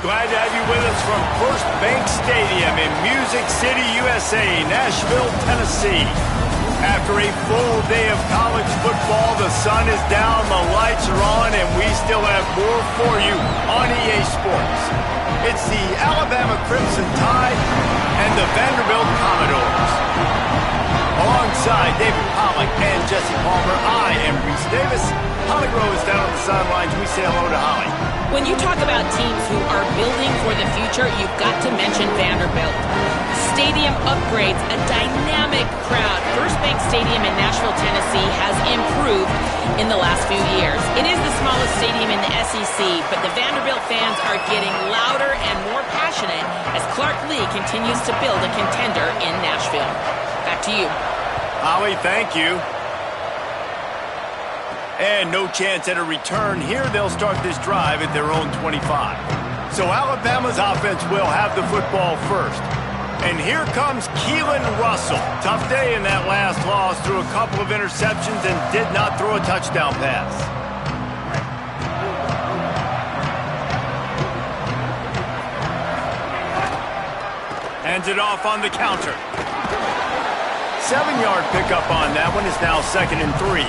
Glad to have you with us from First Bank Stadium in Music City, USA, Nashville, Tennessee. After a full day of college football, the sun is down, the lights are on, and we still have more for you on EA Sports. It's the Alabama Crimson Tide and the Vanderbilt Commodores. Alongside David Pollack and Jesse Palmer, I am Reese Davis. Holly Rose down on the sidelines. We say hello to Holly. When you talk about teams who are building for the future, you've got to mention Vanderbilt. Stadium upgrades, a dynamic crowd. First Bank Stadium in Nashville, Tennessee has improved in the last few years. It is the smallest stadium in the SEC, but the Vanderbilt fans are getting louder and more passionate as Clark Lee continues to build a contender in Nashville. Back to you. Holly, thank you. And no chance at a return here. They'll start this drive at their own 25. So Alabama's offense will have the football first. And here comes Keelan Russell. Tough day in that last loss. Threw a couple of interceptions and did not throw a touchdown pass. Hands it off on the counter. 7-yard pickup on that one. Is now 2nd and 3.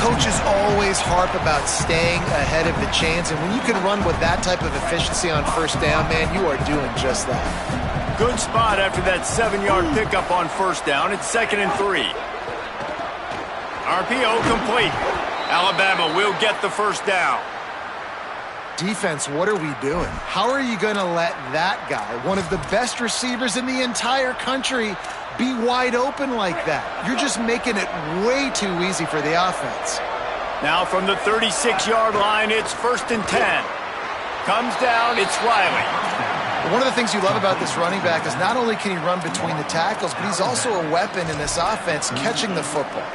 Coaches always harp about staying ahead of the chains, and when you can run with that type of efficiency on first down, man, you are doing just that. Good spot after that 7-yard pickup on first down. It's 2nd and 3. RPO complete. Alabama will get the first down. Defense, what are we doing? How are you going to let that guy, one of the best receivers in the entire country, be wide open like that? You're just making it way too easy for the offense. Now from the 36-yard line, it's 1st and 10. Comes down, it's Riley. One of the things you love about this running back is not only can he run between the tackles, but he's also a weapon in this offense catching the football.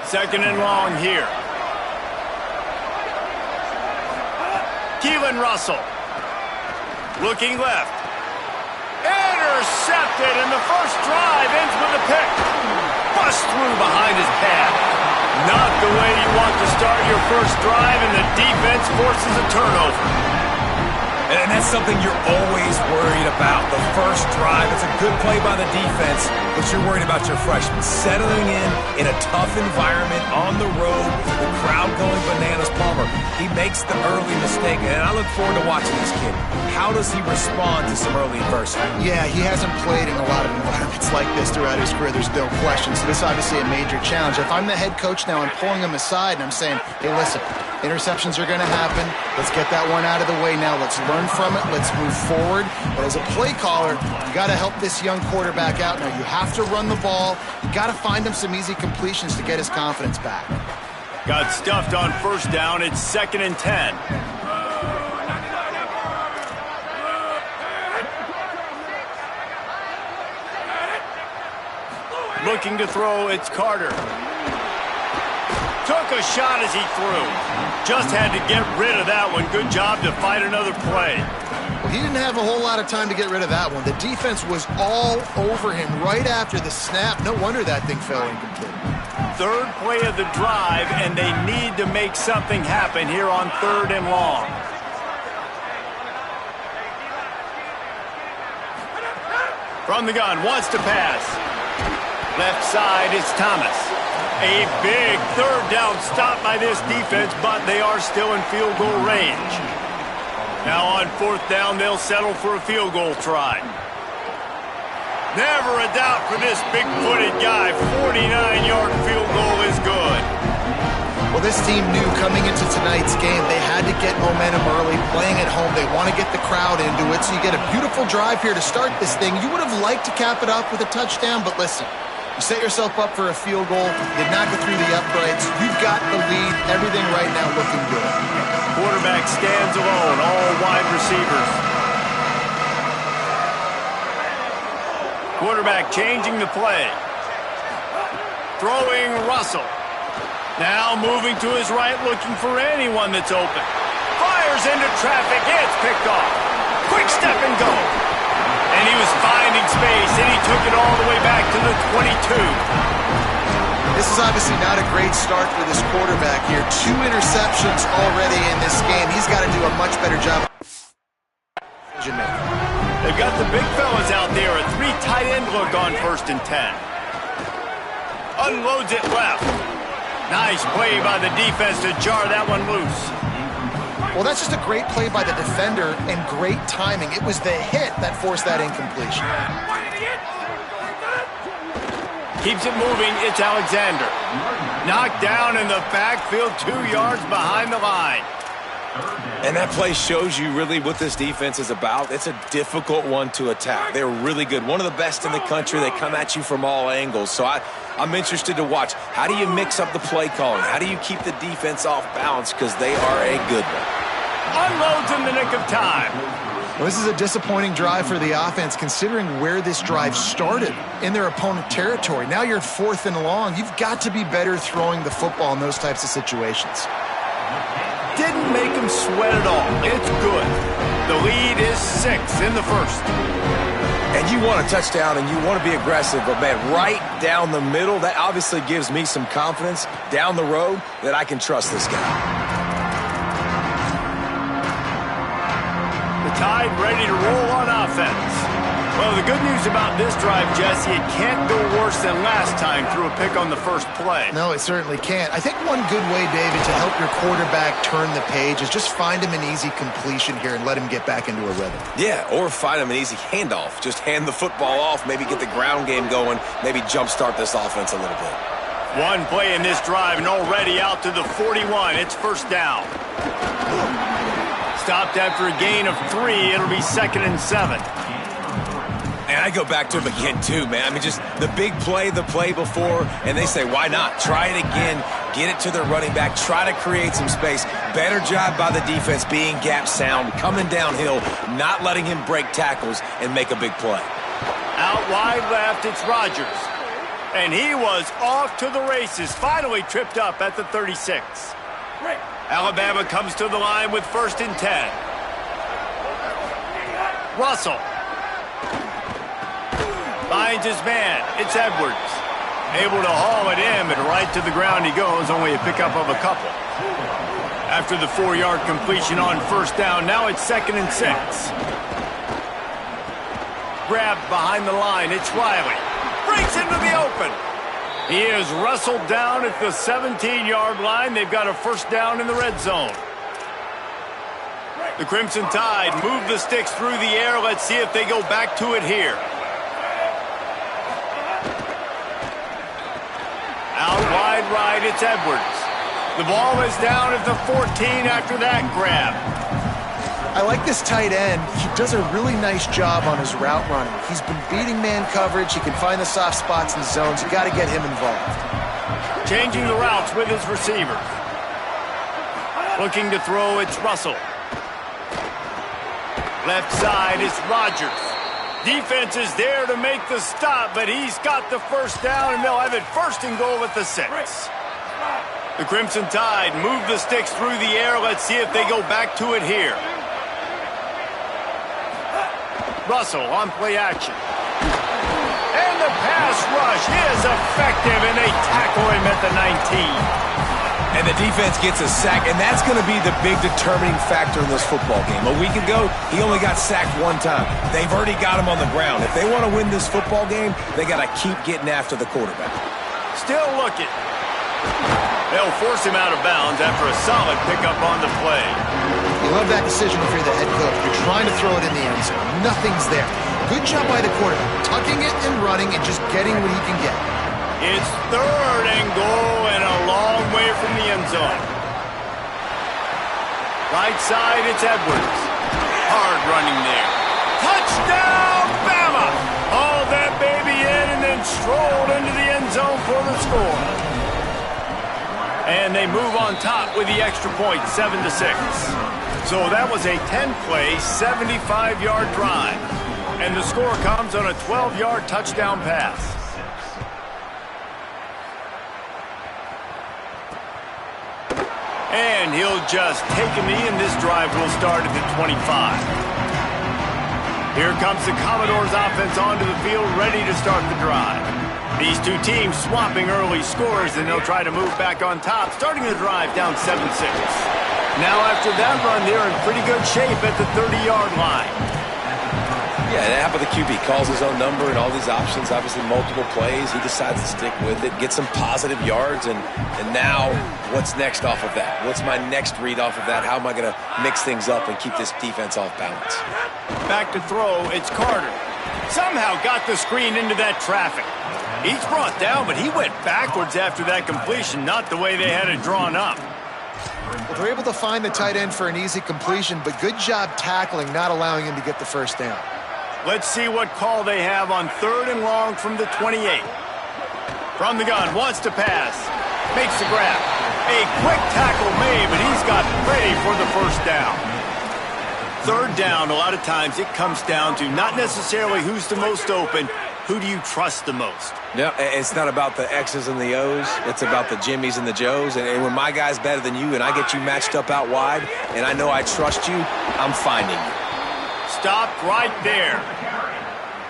2nd and long here. Keelan Russell. Looking left. Intercepted, and the first drive ends with a pick. Bust through behind his pad. Not the way you want to start your first drive, and the defense forces a turnover. And that's something you're always worried about. The first drive, it's a good play by the defense, but you're worried about your freshman settling in a tough environment on the road, the crowd going bananas. Palmer, he makes the early mistake, and I look forward to watching this kid. How does he respond to some early adversity? Yeah, he hasn't played in a lot of environments like this throughout his career. There's no question. So this is obviously a major challenge. If I'm the head coach now, I'm pulling him aside, and I'm saying, hey, listen, interceptions are going to happen. Let's get that one out of the way now. Let's learn from it. Let's move forward. But as a play caller, you got to help this young quarterback out. Now, you have to run the ball. You got to find him some easy completions to get his confidence back. Got stuffed on first down. It's 2nd and 10. Looking to throw, it's Carter. Took a shot as he threw. Just had to get rid of that one. Good job to fight another play. Well, he didn't have a whole lot of time to get rid of that one. The defense was all over him right after the snap. No wonder that thing fell incomplete. 3rd play of the drive, and they need to make something happen here on 3rd and long. From the gun, wants to pass. Left side is Thomas. A big 3rd down stop by this defense, but they are still in field goal range. Now on 4th down, they'll settle for a field goal try. Never a doubt for this big-footed guy. 49-yard field goal is good. Well, this team knew coming into tonight's game they had to get momentum early, playing at home. They want to get the crowd into it, so you get a beautiful drive here to start this thing. You would have liked to cap it off with a touchdown, but listen, you set yourself up for a field goal, did not go through the uprights. You've got the lead, everything right now looking good. Quarterback stands alone, all wide receivers. Quarterback changing the play. Throwing Russell. Now moving to his right, looking for anyone that's open. Fires into traffic, it's picked off. Quick step and go. And he was finding space, and he took it all the way back to the 22. This is obviously not a great start for this quarterback here. 2 interceptions already in this game. He's got to do a much better job of decision making. They've got the big fellas out there. A 3 tight end look on 1st and 10. Unloads it left. Nice play by the defense to jar that one loose. Well, that's just a great play by the defender and great timing. It was the hit that forced that incompletion. Keeps it moving. It's Alexander. Knocked down in the backfield 2 yards behind the line. And that play shows you really what this defense is about. It's a difficult one to attack. They're really good. One of the best in the country. They come at you from all angles. So I'm interested to watch. How do you mix up the play calling? How do you keep the defense off balance? Because they are a good one. Unloads in the nick of time. Well, this is a disappointing drive for the offense considering where this drive started in their opponent territory. Now you're at 4th and long. You've got to be better throwing the football in those types of situations. Didn't make him sweat at all. It's good. The lead is 6 in the 1st. And you want a touchdown and you want to be aggressive, but man, right down the middle, that obviously gives me some confidence down the road that I can trust this guy. Tide ready to roll on offense. Well, the good news about this drive, Jesse, it can't go worse than last time through a pick on the first play. No, it certainly can't. I think one good way, David, to help your quarterback turn the page is just find him an easy completion here and let him get back into a rhythm. Yeah, or find him an easy handoff. Just hand the football off, maybe get the ground game going, maybe jumpstart this offense a little bit. One play in this drive and already out to the 41. It's 1st down. Stopped after a gain of 3. It'll be 2nd and 7. And I go back to him again, too, man. I mean, just the big play, the play before, and they say, why not? Try it again, get it to their running back, try to create some space. Better job by the defense being gap sound, coming downhill, not letting him break tackles and make a big play. Out wide left, it's Rodgers. And he was off to the races, finally tripped up at the 36. Alabama comes to the line with 1st and 10. Russell. Finds his man. It's Edwards. Able to haul it in, but right to the ground he goes. Only a pickup of a couple. After the 4-yard completion on 1st down, now it's 2nd and 6. Grabbed behind the line. It's Riley. Breaks into the open. He is wrestled down at the 17-yard line. They've got a 1st down in the red zone. The Crimson Tide move the sticks through the air. Let's see if they go back to it here. Out wide right, it's Edwards. The ball is down at the 14 after that grab. I like this tight end. He does a really nice job on his route running. He's been beating man coverage. He can find the soft spots in zones. You got to get him involved. Changing the routes with his receiver. Looking to throw, it's Russell. Left side is Rodgers. Defense is there to make the stop, but he's got the 1st down, and they'll have it 1st and goal at the 6. The Crimson Tide move the sticks through the air. Let's see if they go back to it here. Russell on play action. And the pass rush is effective, and they tackle him at the 19. And the defense gets a sack, and that's going to be the big determining factor in this football game. A week ago, he only got sacked 1 time. They've already got him on the ground. If they want to win this football game, they got to keep getting after the quarterback. Still looking. They'll force him out of bounds after a solid pickup on the play. You love that decision if you're the head coach. You're trying to throw it in the end zone. Nothing's there. Good job by the quarterback, tucking it and running and just getting what he can get. It's 3rd and goal and a long way from the end zone. Right side, it's Edwards. Hard running there. Touchdown, Bama! Hauled that baby in and then strolled into the end zone for the score. And they move on top with the extra point, 7-6. So that was a 10-play, 75-yard drive. And the score comes on a 12-yard touchdown pass. And he'll just take a knee, and this drive will start at the 25. Here comes the Commodores offense onto the field, ready to start the drive. These two teams swapping early scores, and they'll try to move back on top, starting the drive down 7-6. Now after that run, they're in pretty good shape at the 30-yard line. Yeah, and how about the QB? Calls his own number and all these options, obviously multiple plays. He decides to stick with it, get some positive yards, and now what's next off of that? What's my next read off of that? How am I going to mix things up and keep this defense off balance? Back to throw, it's Carter. Somehow got the screen into that traffic. He's brought down, but he went backwards after that completion, not the way they had it drawn up. Well, they're able to find the tight end for an easy completion, but good job tackling, not allowing him to get the first down. Let's see what call they have on 3rd and long from the 28. From the gun, wants to pass. Makes the grab. A quick tackle made, but he's got ready for the first down. 3rd down, a lot of times it comes down to not necessarily who's the most open, who do you trust the most? Yeah, it's not about the X's and the O's. It's about the Jimmies and the Joes. And when my guy's better than you and I get you matched up out wide and I know I trust you, I'm finding you. Stopped right there.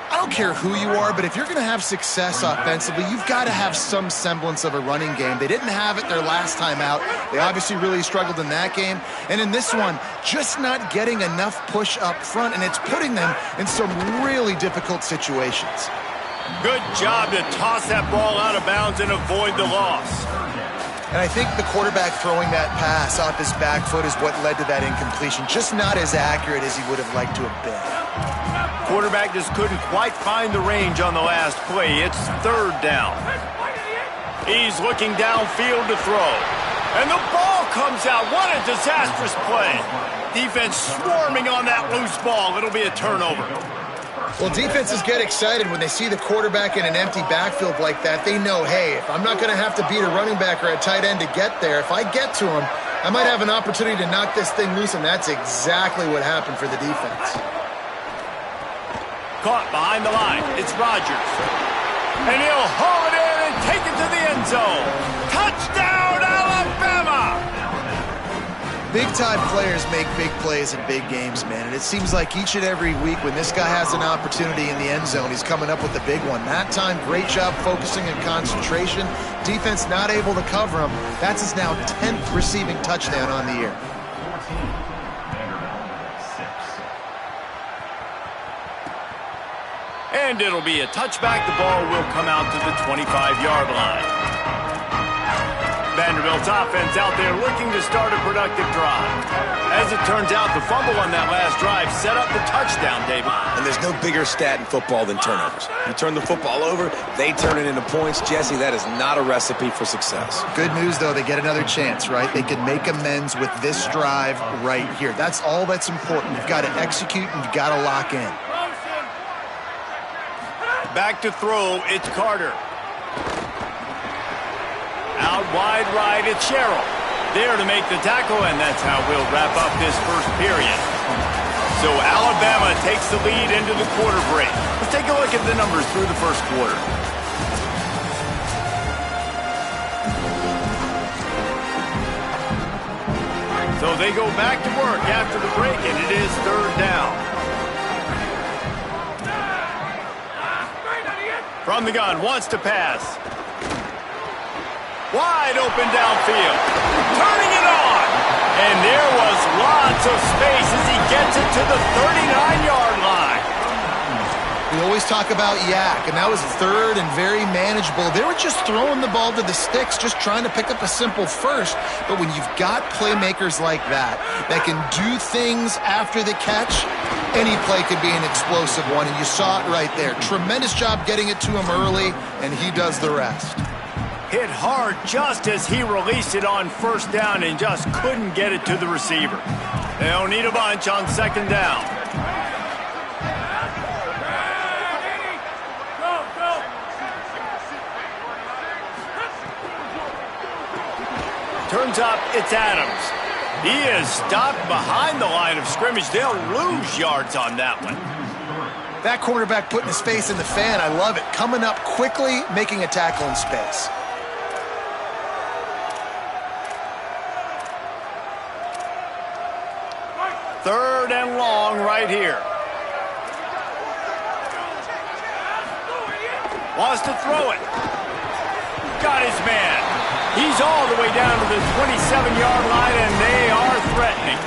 I don't care who you are, but if you're going to have success offensively, you've got to have some semblance of a running game. They didn't have it their last time out. They obviously really struggled in that game. And in this one, just not getting enough push up front, and it's putting them in some really difficult situations. Good job to toss that ball out of bounds and avoid the loss. And I think the quarterback throwing that pass off his back foot is what led to that incompletion. Just not as accurate as he would have liked to have been. Quarterback just couldn't quite find the range on the last play. It's 3rd down. He's looking downfield to throw. And the ball comes out. What a disastrous play. Defense swarming on that loose ball. It'll be a turnover. Well, defenses get excited when they see the quarterback in an empty backfield like that. They know, hey, if I'm not going to have to beat a running back or a tight end to get there, if I get to him, I might have an opportunity to knock this thing loose, and that's exactly what happened for the defense. Caught behind the line. It's Rodgers. And he'll haul it in and take it to the end zone. Touchdown, Alabama! Big-time players make big plays in big games, man. And it seems like each and every week when this guy has an opportunity in the end zone, he's coming up with a big one. That time, great job focusing and concentration. Defense not able to cover him. That's his now 10th receiving touchdown on the year. And it'll be a touchback. The ball will come out to the 25-yard line. Vanderbilt's offense out there looking to start a productive drive. As it turns out, the fumble on that last drive set up the touchdown, David. And there's no bigger stat in football than turnovers. You turn the football over, they turn it into points. Jesse, that is not a recipe for success. Good news, though, they get another chance, right? They can make amends with this drive right here. That's all that's important. You've got to execute and you've got to lock in. Back to throw, it's Carter. Out wide right, it's Sherrill. There to make the tackle, and that's how we'll wrap up this first period. So Alabama takes the lead into the quarter break. Let's take a look at the numbers through the first quarter. So they go back to work after the break, and it is 3rd down. From the gun, wants to pass. Wide open downfield. Turning it on. And there was lots of space as he gets it to the 39-yard line. We always talk about yak, and that was 3rd and very manageable. They were just throwing the ball to the sticks, just trying to pick up a simple first. But when you've got playmakers like that can do things after the catch, any play could be an explosive one, and you saw it right there. Tremendous job getting it to him early, and he does the rest. Hit hard just as he released it on 1st down and just couldn't get it to the receiver. They'll need a bunch on 2nd down. Turns up, it's Adams. He is stopped behind the line of scrimmage. They'll lose yards on that one. That cornerback putting his face in the fan, I love it. Coming up quickly, making a tackle in space. Third and long right here. Wants to throw it. Got his man. He's all the way down to the 27-yard line, and they are threatening.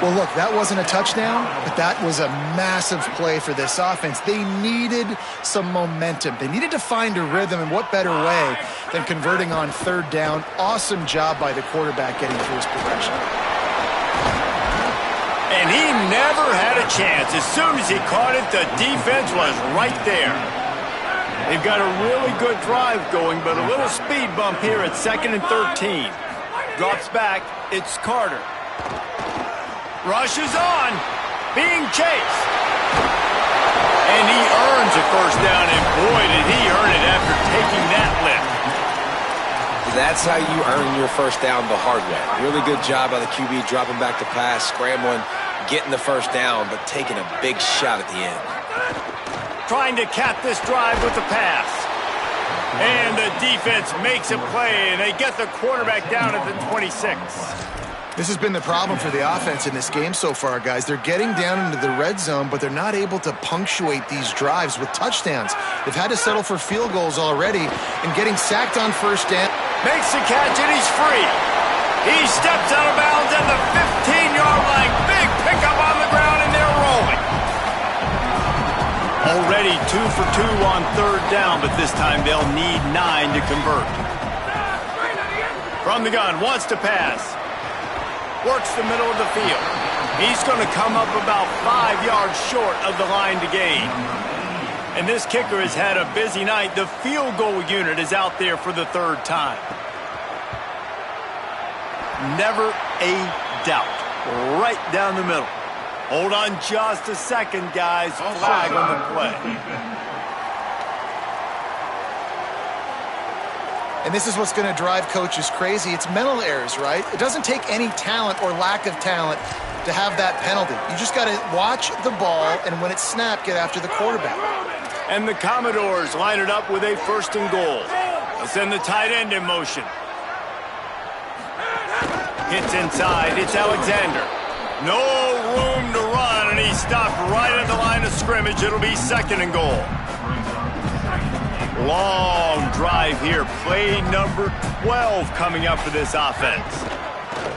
Well, look, that wasn't a touchdown, but that was a massive play for this offense. They needed some momentum. They needed to find a rhythm, and what better way than converting on third down. Awesome job by the quarterback getting through his progression. And he never had a chance. As soon as he caught it, the defense was right there. They've got a really good drive going, but a little speed bump here at 2nd and 13. Drops back. It's Carter. Rushes on. Being chased. And he earns a first down, and boy, did he earn it after taking that lift. That's how you earn your first down the hard way. Really good job by the QB, dropping back to pass, scrambling, getting the first down, but taking a big shot at the end. Trying to cap this drive with the pass. And the defense makes a play, and they get the quarterback down at the 26. This has been the problem for the offense in this game so far, guys. They're getting down into the red zone, but they're not able to punctuate these drives with touchdowns. They've had to settle for field goals already, and getting sacked on first down. Makes the catch, and he's free. He steps out of bounds at the 15-yard line. Big pickup on the ground, and they're rolling. Already 2 for 2 on third down, but this time they'll need 9 to convert. From the gun, wants to pass. Works the middle of the field. He's going to come up about 5 yards short of the line to gain. And this kicker has had a busy night. The field goal unit is out there for the third time. Never a doubt. Right down the middle. Hold on just a second, guys. Flag on the play. And this is what's going to drive coaches crazy. It's mental errors, right? It doesn't take any talent or lack of talent to have that penalty. You just got to watch the ball, and when it's snapped, get after the quarterback. And the Commodores line it up with a 1st and goal. They'll send the tight end in motion. Hits inside. It's Alexander. No room to run, and he stopped right at the line of scrimmage. It'll be 2nd and goal. Long drive here. Play number 12 coming up for this offense.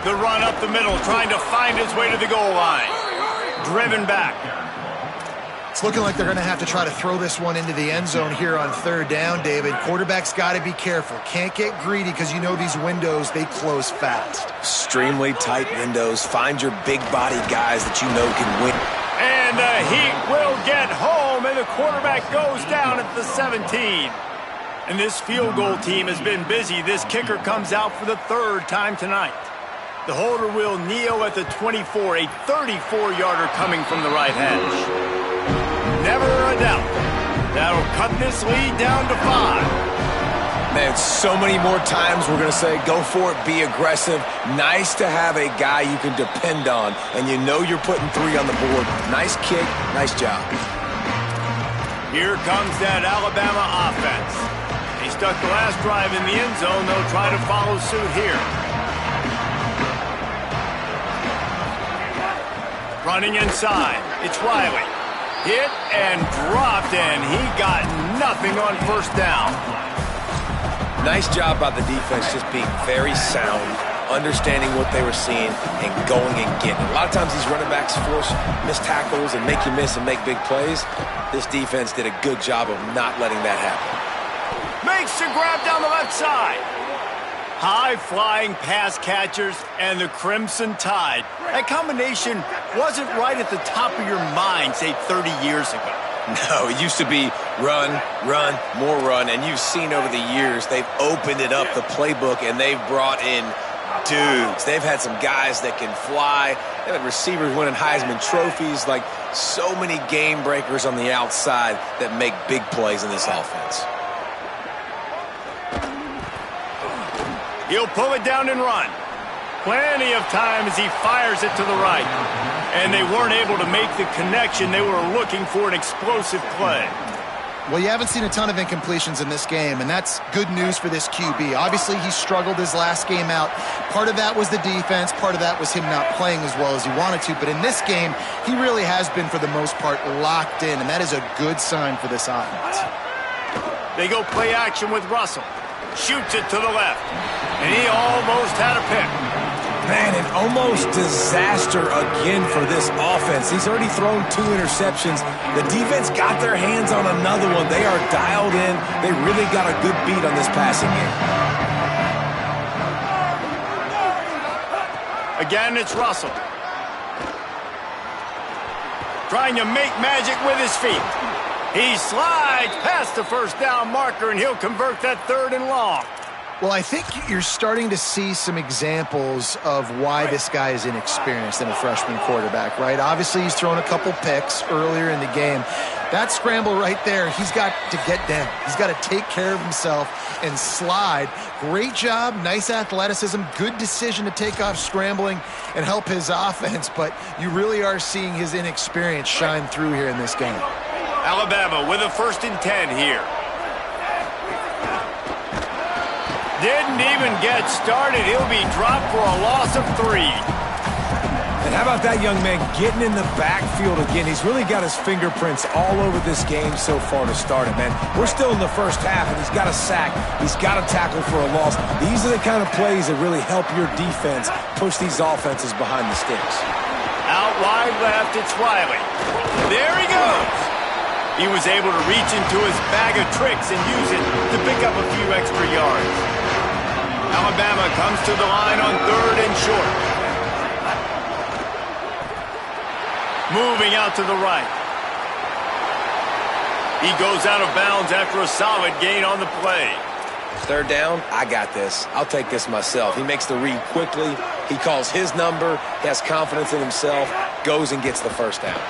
The run up the middle, trying to find his way to the goal line. Driven back. It's looking like they're going to have to try to throw this one into the end zone here on third down, David. Quarterback's got to be careful. Can't get greedy because you know these windows, they close fast. Extremely tight windows. Find your big body guys that you know can win. And the Heat will get home, and the quarterback goes down at the 17. And this field goal team has been busy. This kicker comes out for the 3rd time tonight. The holder will kneel at the 24, a 34-yarder coming from the right hash. Never a doubt. That'll cut this lead down to 5. Man, so many more times we're going to say, go for it, be aggressive. Nice to have a guy you can depend on, and you know you're putting 3 on the board. Nice kick, nice job. Here comes that Alabama offense. They stuck the last drive in the end zone. They'll try to follow suit here. Running inside. It's Riley. Hit and dropped, and he got nothing on first down. Nice job by the defense, just being very sound, understanding what they were seeing, and going and getting it. A lot of times these running backs force missed tackles and make you miss and make big plays. This defense did a good job of not letting that happen. Makes the grab down the left side. High-flying pass catchers and the Crimson Tide. That combination wasn't right at the top of your mind, say, 30 years ago. No, it used to be run, run, more run, and you've seen over the years they've opened it up, the playbook, and they've brought in dudes. They've had some guys that can fly. They've had receivers winning Heisman trophies, like so many game breakers on the outside that make big plays in this offense. He'll pull it down and run. Plenty of time as he fires it to the right. And they weren't able to make the connection. They were looking for an explosive play. Well, you haven't seen a ton of incompletions in this game, and that's good news for this QB. Obviously, he struggled his last game out. Part of that was the defense. Part of that was him not playing as well as he wanted to. But in this game, he really has been, for the most part, locked in, and that is a good sign for this offense. They go play action with Russell. Shoots it to the left. And he almost had a pick. Man, an almost disaster again for this offense. He's already thrown 2 interceptions. The defense got their hands on another one. They are dialed in. They really got a good beat on this passing game. Again, it's Russell. Trying to make magic with his feet. He slides past the first down marker, and he'll convert that 3rd and long. Well, I think you're starting to see some examples of why this guy is inexperienced in a freshman quarterback, right? Obviously, he's thrown a couple picks earlier in the game. That scramble right there, he's got to get down. He's got to take care of himself and slide. Great job, nice athleticism, good decision to take off scrambling and help his offense, but you really are seeing his inexperience shine through here in this game. Alabama with a 1st and 10 here. Didn't even get started. He'll be dropped for a loss of 3. And how about that young man getting in the backfield again? He's really got his fingerprints all over this game so far to start it, man. We're still in the first half, and he's got a sack. He's got a tackle for a loss. These are the kind of plays that really help your defense push these offenses behind the sticks. Out wide left, it's Wiley. There he goes. He was able to reach into his bag of tricks and use it to pick up a few extra yards. Alabama comes to the line on 3rd and short. Moving out to the right. He goes out of bounds after a solid gain on the play. 3rd down, I got this. I'll take this myself. He makes the read quickly. He calls his number. He has confidence in himself. Goes and gets the 1st down.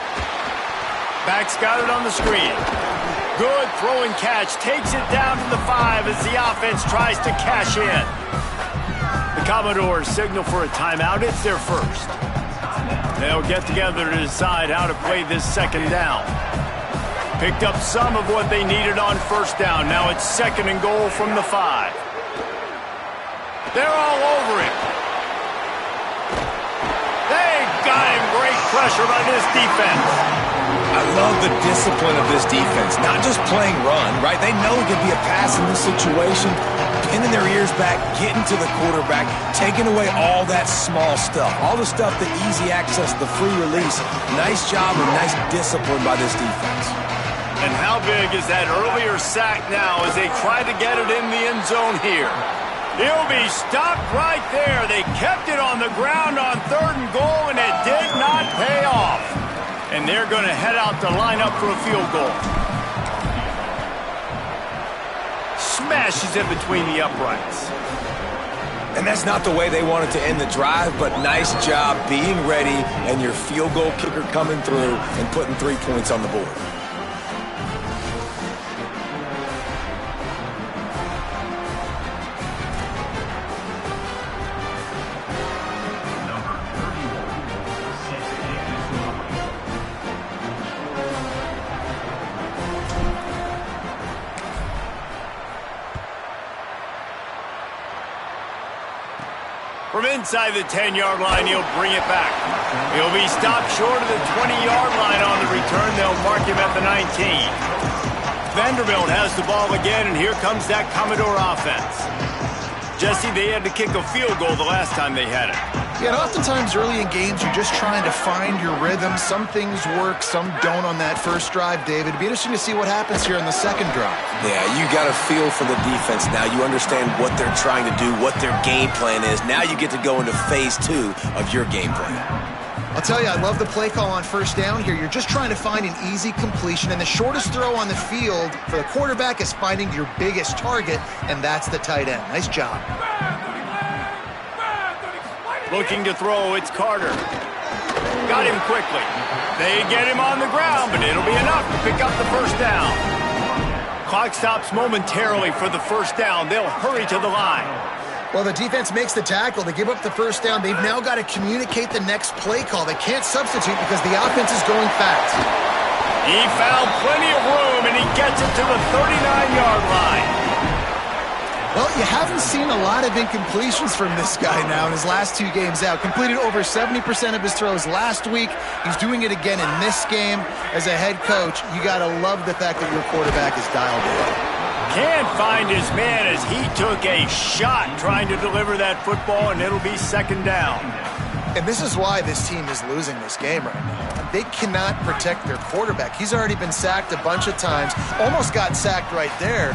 Back's got it on the screen. Good throw and catch. Takes it down to the 5 as the offense tries to cash in. The Commodores signal for a timeout. It's their 1st. They'll get together to decide how to play this 2nd down. Picked up some of what they needed on 1st down. Now it's 2nd and goal from the 5. They're all over him. They've got him. Great pressure by this defense. I love the discipline of this defense. Not just playing run, right? They know it could be a pass in this situation. Pinning their ears back, getting to the quarterback, taking away all that small stuff. All the stuff, the easy access, the free release. Nice job and nice discipline by this defense. And how big is that earlier sack now as they try to get it in the end zone here? He'll be stopped right there. They kept it on the ground on 3rd and goal, and it did not pay off. And they're going to head out to line up for a field goal. Smashes it between the uprights. And that's not the way they wanted to end the drive, but nice job being ready and your field goal kicker coming through and putting 3 points on the board. From inside the 10-yard line, he'll bring it back. He'll be stopped short of the 20-yard line on the return. They'll mark him at the 19. Vanderbilt has the ball again, and here comes that Commodore offense. Jesse, they had to kick a field goal the last time they had it. Yeah, and oftentimes early in games, you're just trying to find your rhythm. Some things work, some don't on that first drive, David. It'd be interesting to see what happens here on the 2nd drive. Yeah, you got a feel for the defense now. You understand what they're trying to do, what their game plan is. Now you get to go into phase 2 of your game plan. I'll tell you, I love the play call on 1st down here. You're just trying to find an easy completion, and the shortest throw on the field for the quarterback is finding your biggest target, and that's the tight end. Nice job. Looking to throw, it's Carter. Got him quickly. They get him on the ground, but it'll be enough to pick up the 1st down. Clock stops momentarily for the 1st down. They'll hurry to the line. Well, the defense makes the tackle. They give up the 1st down. They've now got to communicate the next play call. They can't substitute because the offense is going fast. He found plenty of room, and he gets it to the 39-yard line. Well, you haven't seen a lot of incompletions from this guy now in his last 2 games out. Completed over 70% of his throws last week. He's doing it again in this game. As a head coach, you got to love the fact that your quarterback is dialed in. Can't find his man as he took a shot trying to deliver that football, and it'll be second down. And this is why this team is losing this game right now. They cannot protect their quarterback. He's already been sacked a bunch of times, almost got sacked right there.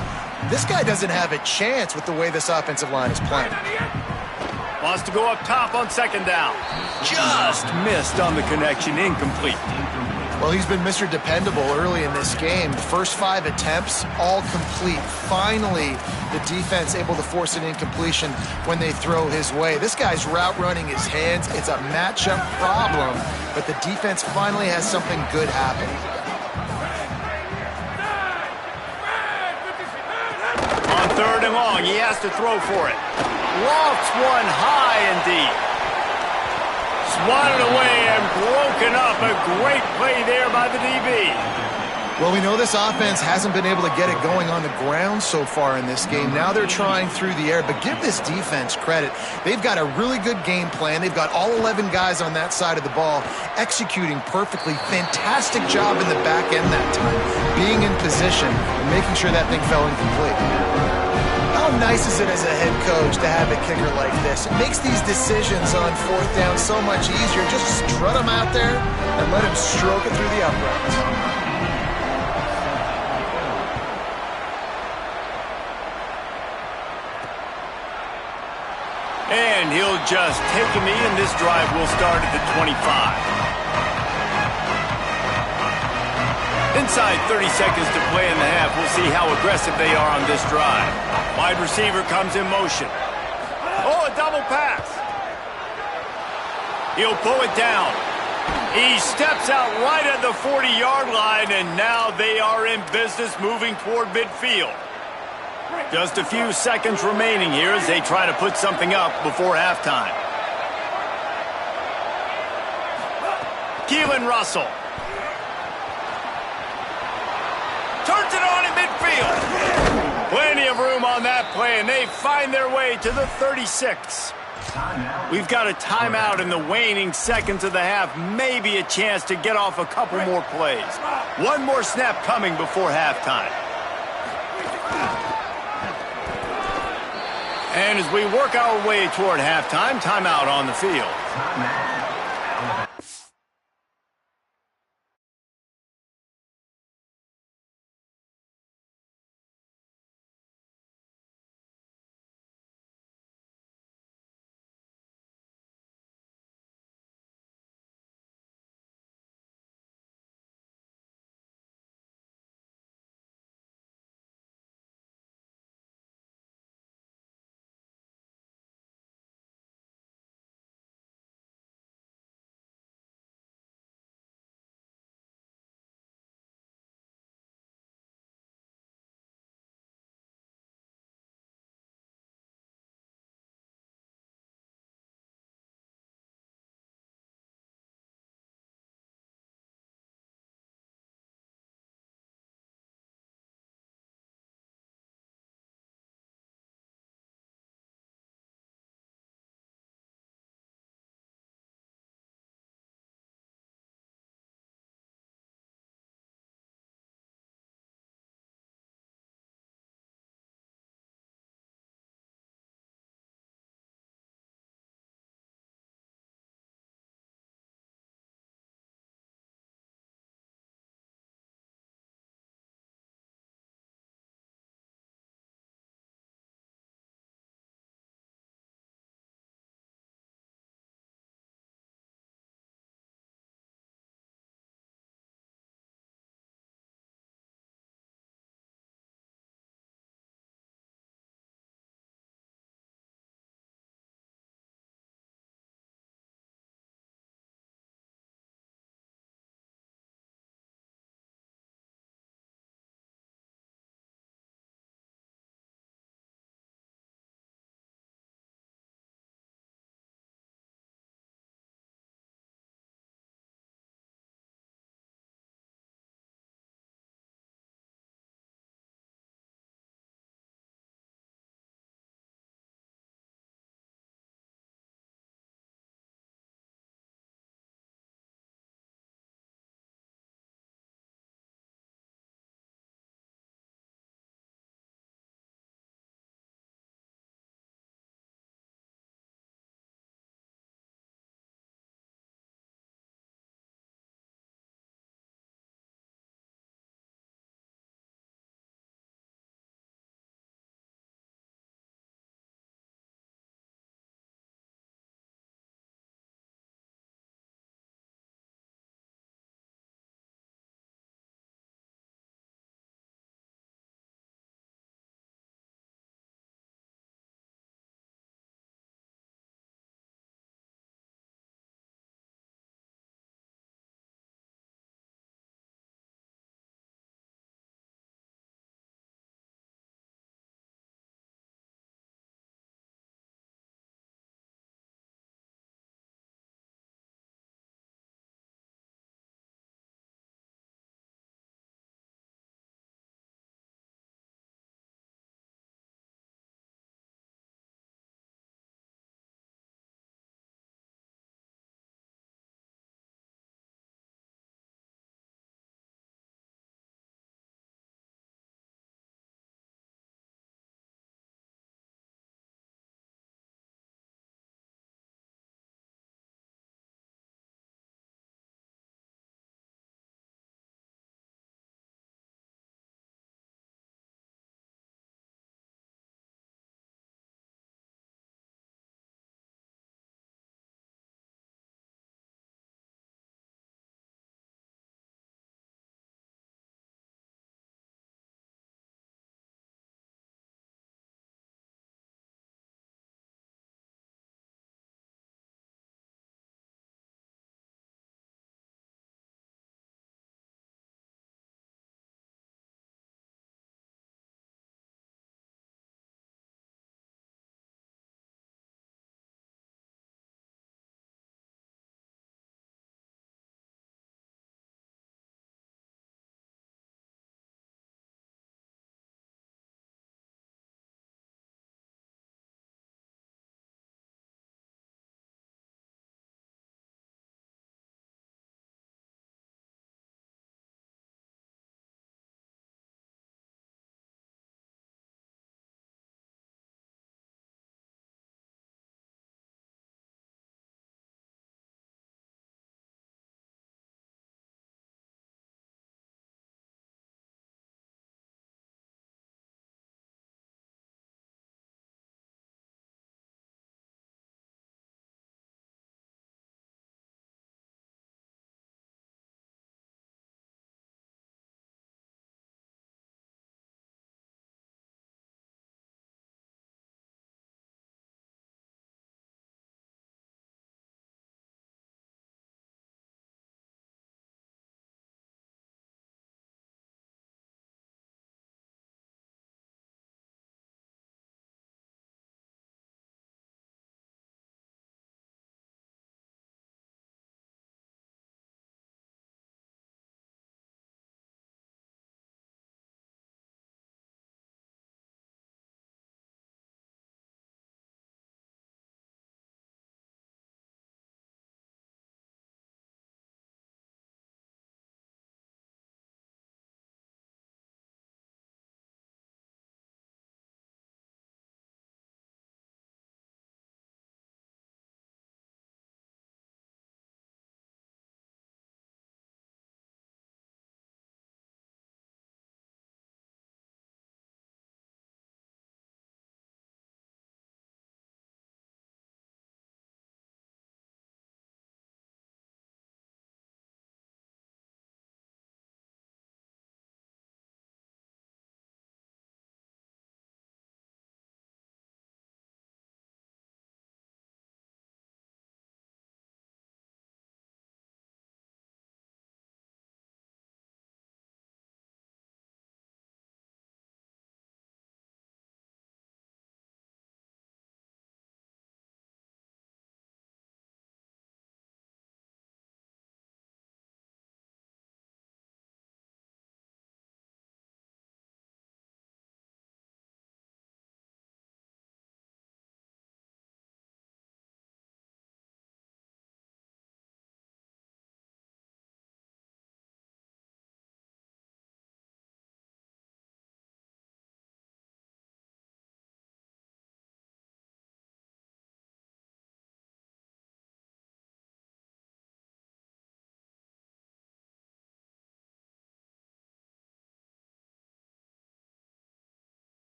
This guy doesn't have a chance with the way this offensive line is playing. Wants to go up top on second down. Just missed on the connection, incomplete. Well, he's been Mr. Dependable early in this game. The first 5 attempts, all complete. Finally, the defense able to force an incompletion when they throw his way. This guy's route running his hands. It's a matchup problem, but the defense finally has something good happen. On third and long, he has to throw for it. Lofts one high and deep. Swatted away and broken up. A great play there by the DB. Well, we know this offense hasn't been able to get it going on the ground so far in this game. Now they're trying through the air, but give this defense credit. They've got a really good game plan. They've got all 11 guys on that side of the ball executing perfectly. Fantastic job in the back end that time, being in position and making sure that thing fell incomplete. How nice is it as a head coach to have a kicker like this? It makes these decisions on fourth down so much easier. Just strut him out there and let him stroke it through the uprights. And he'll just take a knee, and this drive will start at the 25. Inside 30 seconds to play in the half. We'll see how aggressive they are on this drive. Wide receiver comes in motion. Oh, a double pass. He'll pull it down. He steps out right at the 40-yard line, and now they are in business moving toward midfield. Just a few seconds remaining here as they try to put something up before halftime. Keelan Russell. Turns it on in midfield. Plenty of room on that play, and they find their way to the 36. We've got a timeout in the waning seconds of the half. Maybe a chance to get off a couple more plays. One more snap coming before halftime. And as we work our way toward halftime, timeout on the field.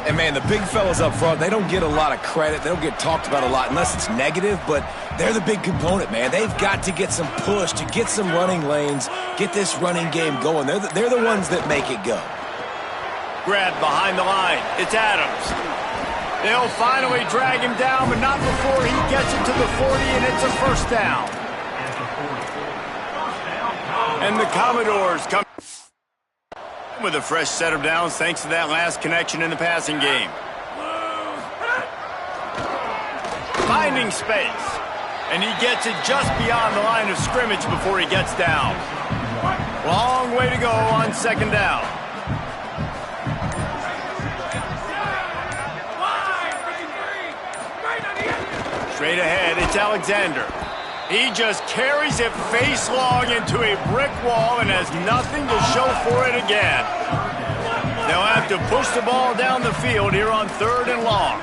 And, man, the big fellas up front, they don't get a lot of credit. They don't get talked about a lot unless it's negative, but they're the big component, man. They've got to get some push, to get some running lanes, get this running game going. They're the ones that make it go. Grab behind the line. It's Adams. They'll finally drag him down, but not before he gets it to the 40, and it's a first down. And the Commodores come with a fresh set of downs thanks to that last connection in the passing game. Finding space. And he gets it just beyond the line of scrimmage before he gets down. Long way to go on second down. Straight ahead, it's Alexander. He just carries it face long into a brick wall and has nothing to show for it again. They'll have to push the ball down the field here on 3rd and long.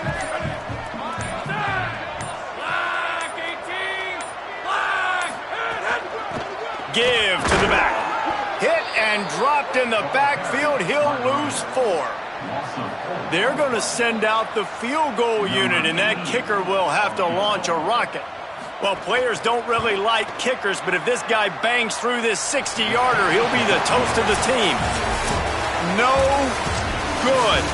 Give to the back. Hit and dropped in the backfield. He'll lose 4. They're going to send out the field goal unit, and that kicker will have to launch a rocket. Well, players don't really like kickers, but if this guy bangs through this 60-yarder, he'll be the toast of the team. No good.